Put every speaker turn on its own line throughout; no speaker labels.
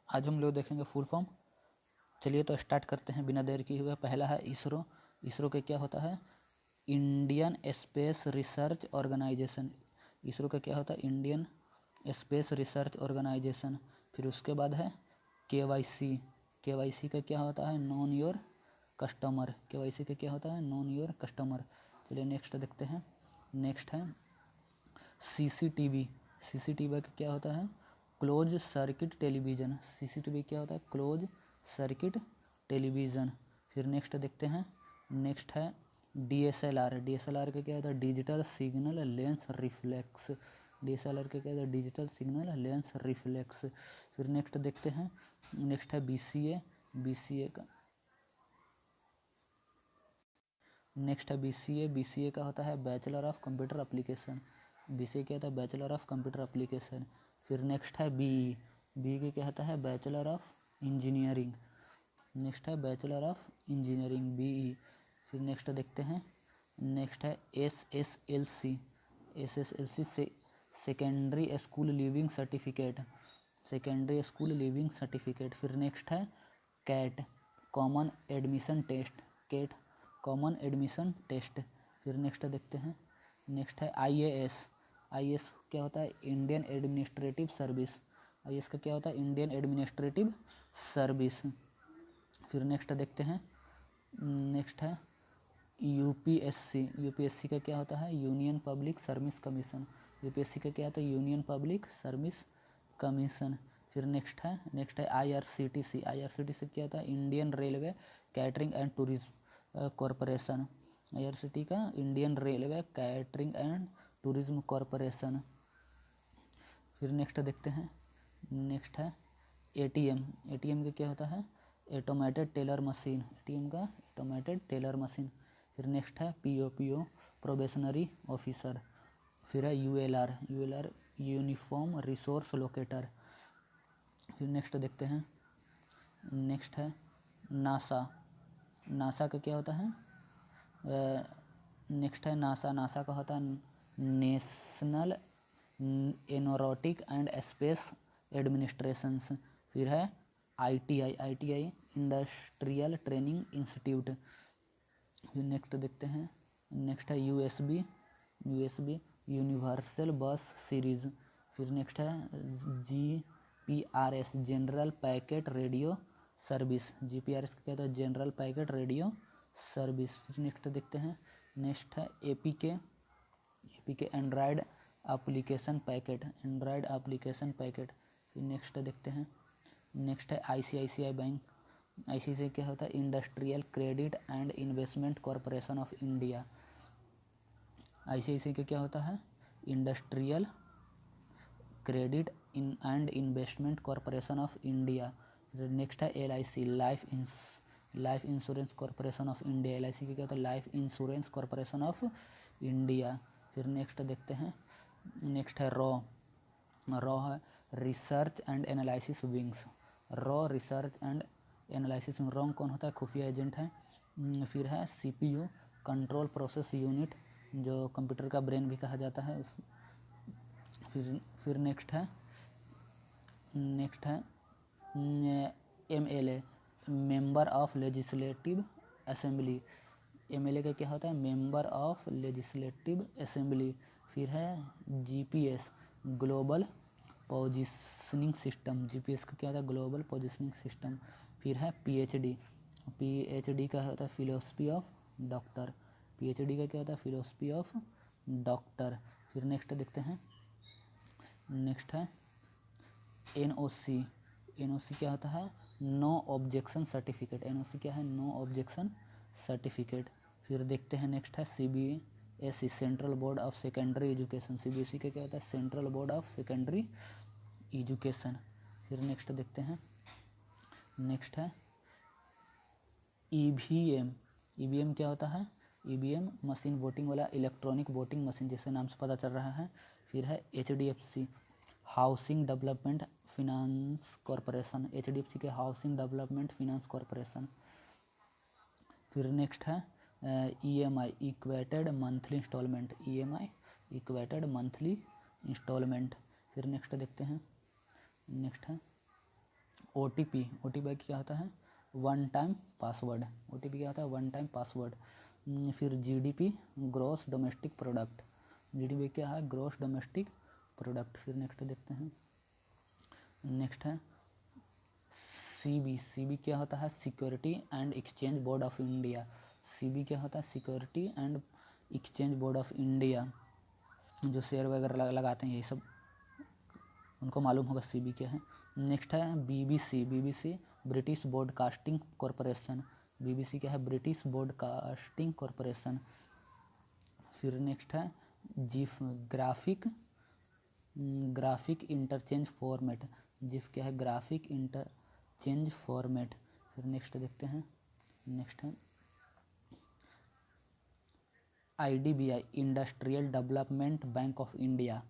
आज हम लोग देखेंगे फुल फॉर्म। चलिए तो स्टार्ट करते हैं बिना देर किए हुए। पहला है इसरो। इसरो के क्या होता है? Indian space research organisation. ISRO का क्या होता है? Indian space research organisation. फिर उसके बाद है KYC। KYC का क्या होता है? Known your customer. KYC का क्या होता है? Known your customer. चलिए नेक्स्ट देखते हैं। नेक्स्ट है CCTV। CCTV का क्या होता है? Close circuit television. CCTV क्या होता है? Close circuit television. फिर नेक्स्ट देखते हैं। नेक्स्ट है DSLR। DSLR का क्या होता है? Digital signal lens reflex. DSLR का क्या होता है? Digital signal lens reflex. फिर नेक्स्ट देखते हैं। नेक्स्ट है BCA। BCA का नेक्स्ट है BCA। BCA का होता है bachelor of computer application. BCA क्या होता है? Bachelor of computer application. फिर नेक्स्ट है BE। BE का क्या होता है? Bachelor of engineering. नेक्स्ट है बैचलर ऑफ इंजीनियरिंग BE। फिर नेक्स्ट देखते हैं। नेक्स्ट है SSLC। SSLC से secondary school leaving certificate. Secondary school leaving certificate. फिर नेक्स्ट है CAT, common admission test. CAT common admission test. फिर नेक्स्ट देखते हैं। नेक्स्ट है IAS। IAS क्या होता है? Indian administrative service. IAS का क्या होता है? Indian administrative service. फिर नेक्स्ट देखते हैं। नेक्स्ट है UPSC। UPSC का क्या होता है? Union public service commission. UPSC का क्या होता है? Union public service commission. फिर नेक्स्ट है IRCTC। IRCTC क्या होता है? Indian railway catering and tourism corporation. IRCTC का Indian railway catering and tourism corporation. फिर नेक्स्ट देखते हैं। नेक्स्ट है ATM। ATM का क्या होता है? Automated teller machine. ATM का ऑटोमेटेड टेलर मशीन। फिर नेक्स्ट है PO प्रोबेशनरी ऑफिसर। फिर है ULR। ULR uniform resource locator. फिर नेक्स्ट देखते हैं। नेक्स्ट है NASA। NASA का क्या होता है? नेक्स्ट है NASA। NASA का होता है national aeronautic and space administrations. फिर है ITI इंडस्ट्रियल ट्रेनिंग इंस्टीट्यूट। फिर नेक्स्ट देखते हैं। नेक्स्ट है USB यूनिवर्सल बस सीरीज। फिर नेक्स्ट है GPRS general packet radio service. GPRS क्या होता है? General packet radio service. फिर नेक्स्ट देखते हैं। नेक्स्ट है APK Android application packet. Android application packet. फिर नेक्स्ट देखते हैं। नेक्स्ट है ICICI बैंक। ICICI क्या होता है? Industrial credit and investment corporation of India. ICICI का क्या होता है? Industrial credit and investment corporation of India. Next है LIC life insurance corporation of India. LIC का क्या होता है? Life insurance corporation of India. फिर नेक्स्ट देखते हैं। नेक्स्ट है रॉ है research and analysis wings. Raw research and analysis. Raw कौन होता है? खुफिया एजेंट है। फिर है CPU कंट्रोल प्रोसेस यूनिट, जो कंप्यूटर का ब्रेन भी कहा जाता है। फिर नेक्स्ट है MLA member of legislative assembly. MLA का क्या होता है? Member of legislative assembly. फिर है GPS global positioning system. GPS का क्या होता है? Global positioning system. फिर है PhD का होता है फिलोसफी ऑफ डॉक्टर। PhD का क्या होता है? Philosophy of doctor. फिर नेक्स्ट देखते हैं। नेक्स्ट है NOC क्या होता है? No objection certificate. NOC क्या है? No objection certificate. फिर देखते हैं। नेक्स्ट है CBSE central board of secondary education. CBSE का क्या होता है? Central board of secondary education. फिर नेक्स्ट देखते हैं। नेक्स्ट है EVM क्या होता है? EVM मशीन वोटिंग वाला इलेक्ट्रॉनिक वोटिंग मशीन, जैसे नाम से पता चल रहा है। फिर है HDFC housing development finance corporation. HDFC के हाउसिंग डेवलपमेंट फिनांस कॉरपोरेशन। फिर नेक्स्ट है EMI equated monthly instalment. EMI equated monthly instalment. फिर नेक्स्ट देखते हैं। नेक्स्ट है OTP क्या होता है? One time password. OTP क्या होता है? One time password. फिर GDP gross domestic product. GDP क्या है? Gross domestic product. फिर नेक्स्ट देखते हैं, नेक्स्ट है CB क्या होता है? Security and exchange board of India. CB क्या होता है? Security and exchange board of India. जो शेयर वगैरह लगाते हैं यही सब उनको मालूम होगा CB क्या है। नेक्स्ट है BBC British broadcasting corporation. BBC क्या है? British broadcasting corporation. फिर नेक्स्ट है GIF graphic interchange format. GIF क्या है? Graphic interchange format. फिर नेक्स्ट देखते हैं, नेक्स्ट है IDBI industrial development bank of India.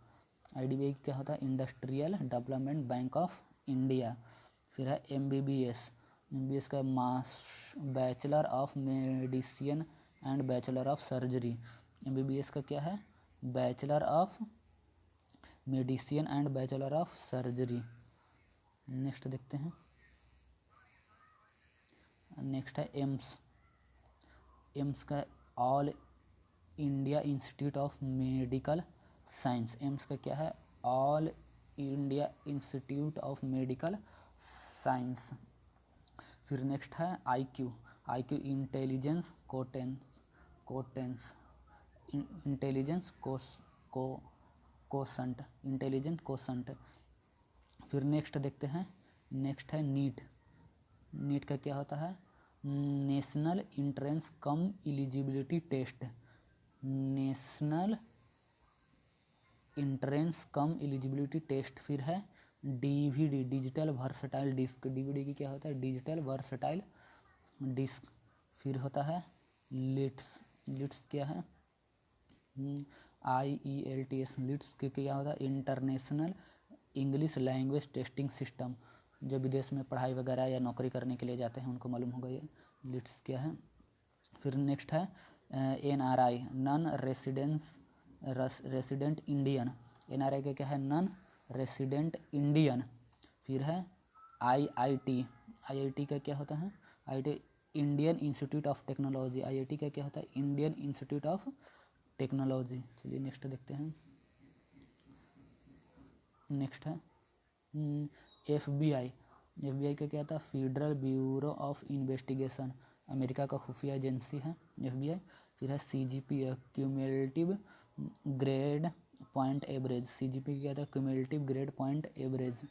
IDBI क्या होता है? Industrial development bank of India. फिर है MBBS का bachelor of medicine and bachelor of surgery. MBBS का क्या है? Bachelor of medicine and bachelor of surgery. Next देखते हैं, नेक्स्ट है एम्स का all India institute of medical science. AIIMS का क्या है? All India institute of medical science. फिर नेक्स्ट है IQ intelligence intelligence quotient intelligent quotient. फिर नेक्स्ट देखते हैं, नेक्स्ट है नीट का क्या होता है? National entrance cum eligibility test. National entrance cum eligibility test. फिर है DVD digital versatile disc. DVD की क्या होता है? Digital versatile disc. फिर होता है लिट्स क्या है? IELTS। लिट्स के क्या होता है? International English language testing system. जो विदेश में पढ़ाई वगैरह या नौकरी करने के लिए जाते हैं उनको मालूम होगा ये लिट्स क्या है। फिर नेक्स्ट है NRI non resident Indian. NRI का क्या है? Non resident Indian. फिर है IIT का क्या होता है? IIT Indian institute of technology. IIT का क्या होता है? Indian institute of technology. चलिए नेक्स्ट देखते हैं, नेक्स्ट है FBI का क्या था? Federal bureau of investigation. America का खुफिया एजेंसी है FBI। फिर है CGPA cumulative grade point average. CGPA क्या था? Cumulative grade point average.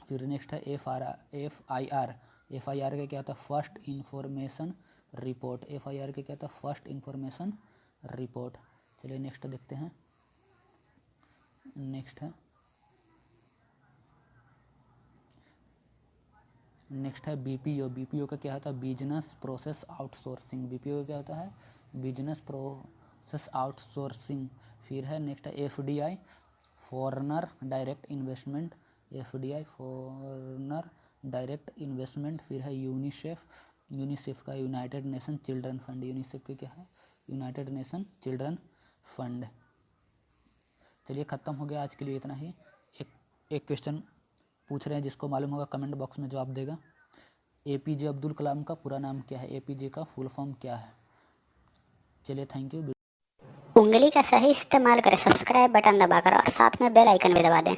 फिर नेक्स्ट है FIR का क्या था? First information report. FIR का क्या था? First information report. चलिए नेक्स्ट देखते हैं, नेक्स्ट है BPO का क्या होता है? Business process outsourcing. BPO का क्या होता है? Business process outsourcing. फिर है नेक्स्ट है FDI foreigner direct investment. FDI foreigner direct investment. फिर है यूनिसेफ का United nation children fund. UNICEF का क्या है? United nation children fund. चलिए ख़त्म हो गया आज के लिए इतना ही। एक क्वेश्चन पूछ रहे हैं, जिसको मालूम होगा कमेंट बॉक्स में जवाब देगा। APJ अब्दुल कलाम का पूरा नाम क्या है? APJ का फुल फॉर्म क्या है? चलिए थैंक यू।
उंगली का सही इस्तेमाल करें, सब्सक्राइब बटन दबाकर और साथ में बेल आइकन भी दबा दें।